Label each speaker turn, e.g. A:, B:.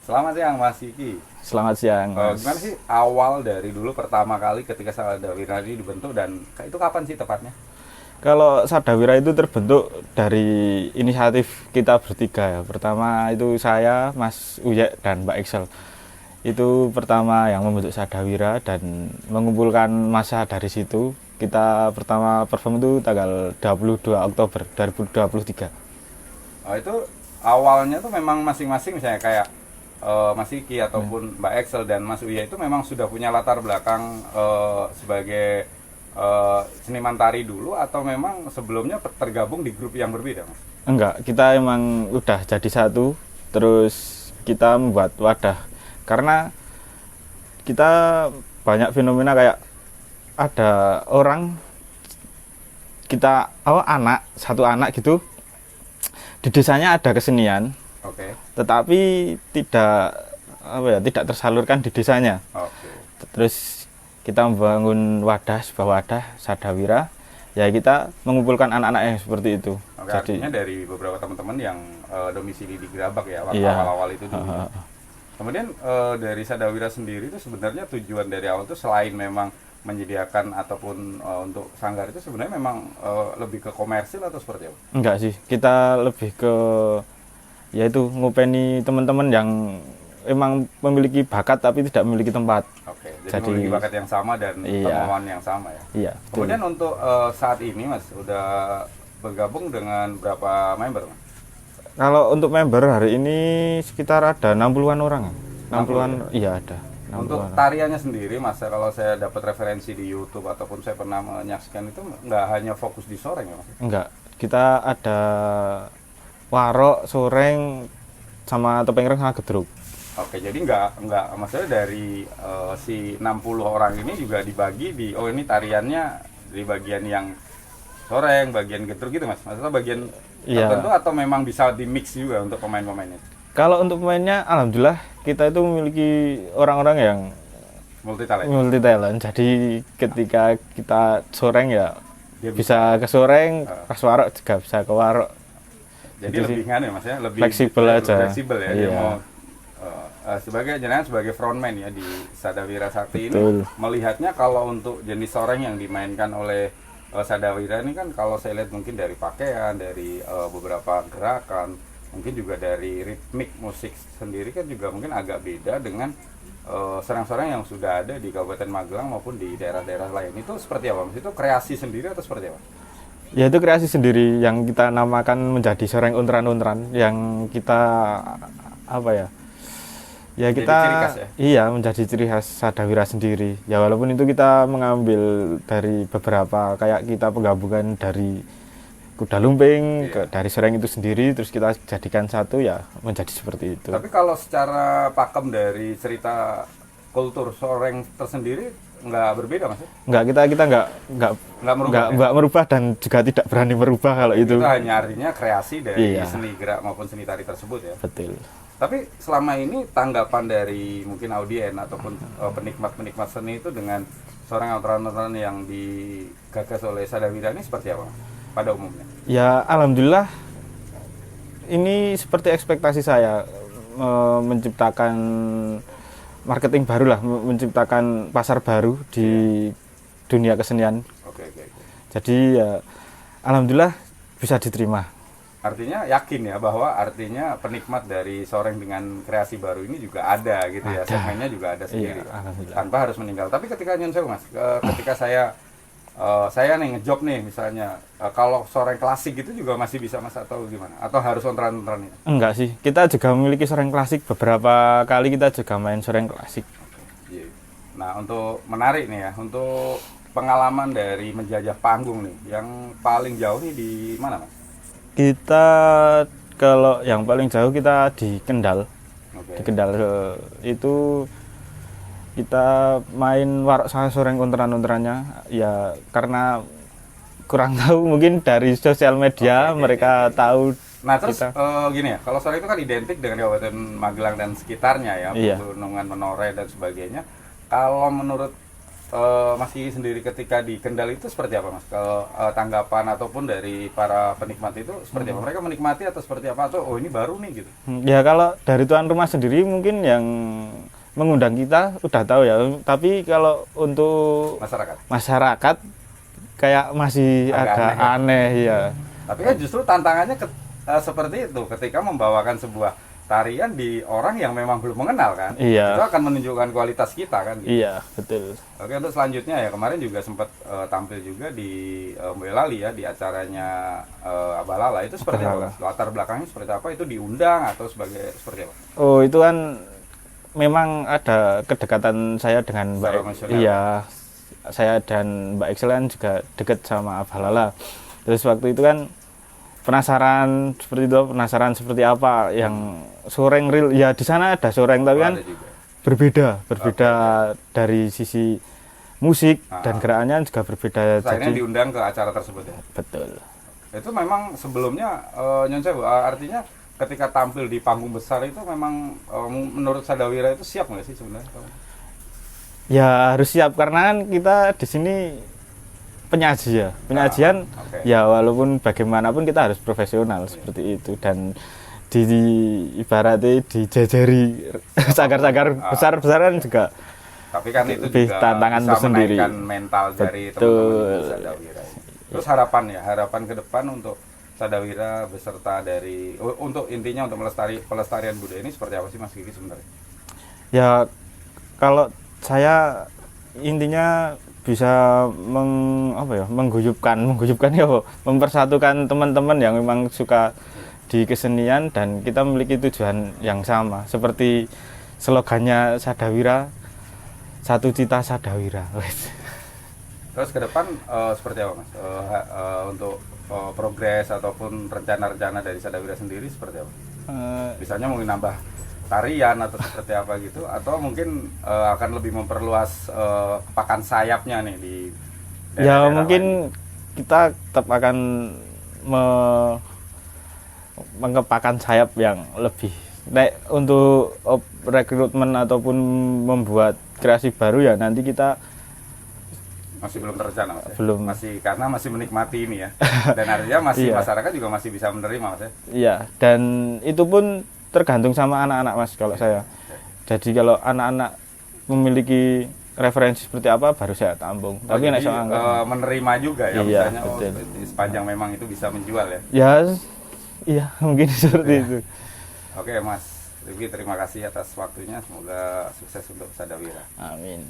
A: Selamat siang Mas Kiki.
B: Selamat siang, Mas.
A: Gimana sih awal dari dulu pertama kali ketika Sadawira ini dibentuk dan itu kapan sih tepatnya?
B: Kalau Sadawira itu terbentuk dari inisiatif kita bertiga ya. Pertama itu saya, Mas Uyek, dan Mbak Excel. Itu pertama yang membentuk Sadawira dan mengumpulkan massa dari situ. Kita pertama perform itu tanggal 22 Oktober 2023.
A: Itu awalnya tuh memang masing-masing misalnya kayak Mas Kiki ataupun Mbak Excel dan Mas Uya itu memang sudah punya latar belakang sebagai seniman tari dulu atau memang sebelumnya tergabung di grup yang berbeda, Mas?
B: Enggak, kita emang udah jadi satu, terus kita membuat wadah. Karena kita banyak fenomena kayak ada orang kita satu anak gitu di desanya ada kesenian,
A: Oke.
B: tetapi tidak tersalurkan di desanya.
A: Oke.
B: Terus kita membangun sebuah wadah Sadawira, ya kita mengumpulkan anak-anak yang seperti itu.
A: Oke, artinya dari beberapa teman-teman yang domisili di Gerabak ya
B: Iya.
A: awal-awal itu dulu. Kemudian dari Sadawira sendiri itu sebenarnya tujuan dari awal itu selain memang menyediakan ataupun untuk sanggar itu sebenarnya memang lebih ke komersil atau seperti apa?
B: Enggak sih, kita lebih ke yaitu ngupeni teman-teman yang emang memiliki bakat tapi tidak memiliki tempat.
A: Oke, jadi memiliki bakat yang sama dan
B: Iya.
A: kemauan yang sama ya.
B: Iya, betul.
A: Kemudian untuk saat ini Mas udah bergabung dengan berapa member, Mas?
B: Kalau untuk member hari ini sekitar ada 60-an orang. 60-an, iya ada. 60-an
A: Untuk
B: orang.
A: tariannya sendiri, Mas, kalau saya dapat referensi di YouTube ataupun saya pernah menyaksikan itu nggak hanya fokus di soreng ya, Mas?
B: Enggak, kita ada warok, soreng, sama topeng ireng sama gedruk.
A: Oke, jadi nggak maksudnya dari si 60 orang ini juga dibagi di ini tariannya di bagian yang soreng, bagian gedruk gitu, Mas. Maksudnya bagian
B: Iya.
A: tertentu atau memang bisa di mix juga untuk pemain-pemainnya?
B: Kalau untuk pemainnya, alhamdulillah kita itu memiliki orang-orang yang
A: Multi talent.
B: multi talent. Jadi ketika kita soreng ya
A: Dia
B: bisa ke soreng, pas warok juga bisa ke warok.
A: Jadi
B: Gitu
A: lebih
B: sih.
A: kan ya Mas ya, lebih
B: Fleksibel aja.
A: Fleksibel ya. Dia
B: Iya.
A: mau sebagai frontman ya di Sadawira Sakti ini
B: Betul.
A: melihatnya kalau untuk jenis soreng yang dimainkan oleh Sadawira ini kan kalau saya lihat mungkin dari pakaian, dari beberapa gerakan, mungkin juga dari ritmik musik sendiri kan juga mungkin agak beda dengan soreng-soreng yang sudah ada di Kabupaten Magelang maupun di daerah-daerah lain. Itu seperti apa Mas? Itu kreasi sendiri atau seperti apa?
B: Ya itu kreasi sendiri yang kita namakan menjadi soreng untran-untran yang kita apa ya? Ya
A: Jadi
B: kita
A: ciri khas ya?
B: iya menjadi ciri khas Sadawira sendiri. Ya walaupun itu kita mengambil dari beberapa kayak kita penggabungan dari kuda lumping dari soreng itu sendiri terus kita jadikan satu ya menjadi seperti itu.
A: Tapi kalau secara pakem dari cerita kultur soreng tersendiri nggak berbeda Mas?
B: Enggak, kita enggak merubah dan juga tidak berani merubah kalau itu.
A: Itu hanya artinya kreasi dari
B: Iya.
A: seni gerak maupun seni tari tersebut ya.
B: Betul.
A: Tapi selama ini tanggapan dari mungkin audien ataupun penikmat-penikmat seni itu dengan soreng outran-outran yang digagas oleh Sadawira ini seperti apa Mas? Pada umumnya?
B: Ya alhamdulillah ini seperti ekspektasi saya menciptakan marketing baru lah, menciptakan pasar baru di dunia kesenian.
A: Oke.
B: Jadi ya alhamdulillah bisa diterima.
A: Artinya yakin ya bahwa artinya penikmat dari soreng dengan kreasi baru ini juga ada gitu ya, segmennya juga ada sendiri.
B: Iya, alhamdulillah.
A: Tanpa harus meninggal. Tapi ketika nyun sewu Mas, ketika saya nih ngejob nih misalnya, kalau soreng klasik itu juga masih bisa Mas atau gimana? Atau harus ontran-ontran ini?
B: Enggak sih, kita juga memiliki soreng klasik. Beberapa kali kita juga main soreng klasik.
A: Iya. Nah untuk menarik nih ya, untuk pengalaman dari menjajah panggung nih, yang paling jauh nih di mana Mas?
B: Kita kalau yang paling jauh kita di Kendal.
A: Oke.
B: Di Kendal itu kita main warok sama soreng ontran-ontrannya ya karena kurang tahu mungkin dari sosial media mereka tahu.
A: Nah terus
B: kita.
A: Gini ya, kalau soreng itu kan identik dengan Kabupaten Magelang dan sekitarnya ya,
B: Iya.
A: pegunungan Menoreh dan sebagainya. Kalau menurut Mas Kiki sendiri ketika di Kendal itu seperti apa Mas? Tanggapan ataupun dari para penikmat itu seperti apa? Mereka menikmati atau seperti apa? Atau oh ini baru nih gitu?
B: Ya kalau dari tuan rumah sendiri mungkin yang mengundang kita udah tahu ya. Tapi kalau untuk masyarakat kayak masih agak aneh ya.
A: Tapi kan justru tantangannya seperti itu ketika membawakan sebuah tarian di orang yang memang belum mengenal kan.
B: Iya.
A: Itu akan menunjukkan kualitas kita kan gitu.
B: Iya, betul.
A: Oke, untuk selanjutnya ya kemarin juga sempat tampil juga di Boyolali ya di acaranya Abalala. Itu seperti apa? Latar belakangnya seperti apa? Itu diundang atau seperti apa?
B: Oh, itu kan memang ada kedekatan saya dengan Mbak. Iya. Saya dan Mbak Excel kan juga dekat sama Abalala. Terus waktu itu kan penasaran seperti apa yang soreng real ya, di sana ada soreng tapi kan berbeda dari sisi musik dan gerakannya juga berbeda.
A: Akhirnya diundang ke acara tersebut ya.
B: Betul.
A: Itu memang sebelumnya Nyon Sewu, artinya ketika tampil di panggung besar itu memang menurut Sadawira itu siap nggak sih sebenarnya?
B: Ya harus siap karena kan kita di sini penyajian ya walaupun bagaimanapun kita harus profesional seperti itu, dan ibaratnya dijajari sagar-sagar besar-besaran juga.
A: Tapi kan itu
B: juga
A: tantangan bisa
B: tersendiri.
A: Menaikkan mental dari teman-teman Sadawira. Terus harapan ke depan untuk Sadawira beserta dari untuk intinya untuk pelestarian budaya ini seperti apa sih Mas Kiki sebenarnya?
B: Ya kalau saya intinya bisa mengguyupkan ya, mempersatukan teman-teman yang memang suka di kesenian dan kita memiliki tujuan yang sama seperti slogannya Sadawira, satu cita Sadawira.
A: Terus ke depan seperti apa Mas? Untuk progres ataupun rencana-rencana dari Sadawira sendiri seperti apa? Misalnya mau nambah tarian atau seperti apa gitu, atau mungkin akan lebih memperluas kepakan sayapnya nih di
B: ya mungkin lain. Kita tetap akan mengepakan sayap yang lebih untuk rekrutmen ataupun membuat kreasi baru ya nanti kita
A: masih belum terencana Mas ya?
B: Belum.
A: Karena masih menikmati ini ya, dan artinya masih masyarakat juga masih bisa menerima Mas ya?
B: Iya, dan itu pun tergantung sama anak-anak Mas kalau saya. Jadi kalau anak-anak memiliki referensi seperti apa baru saya tampung. Tapi
A: jadi, menerima juga ya,
B: iya,
A: misalnya sepanjang memang itu bisa menjual ya.
B: Ya, iya mungkin seperti itu.
A: Oke Mas Rifki, terima kasih atas waktunya. Semoga sukses untuk Sadawira.
B: Amin.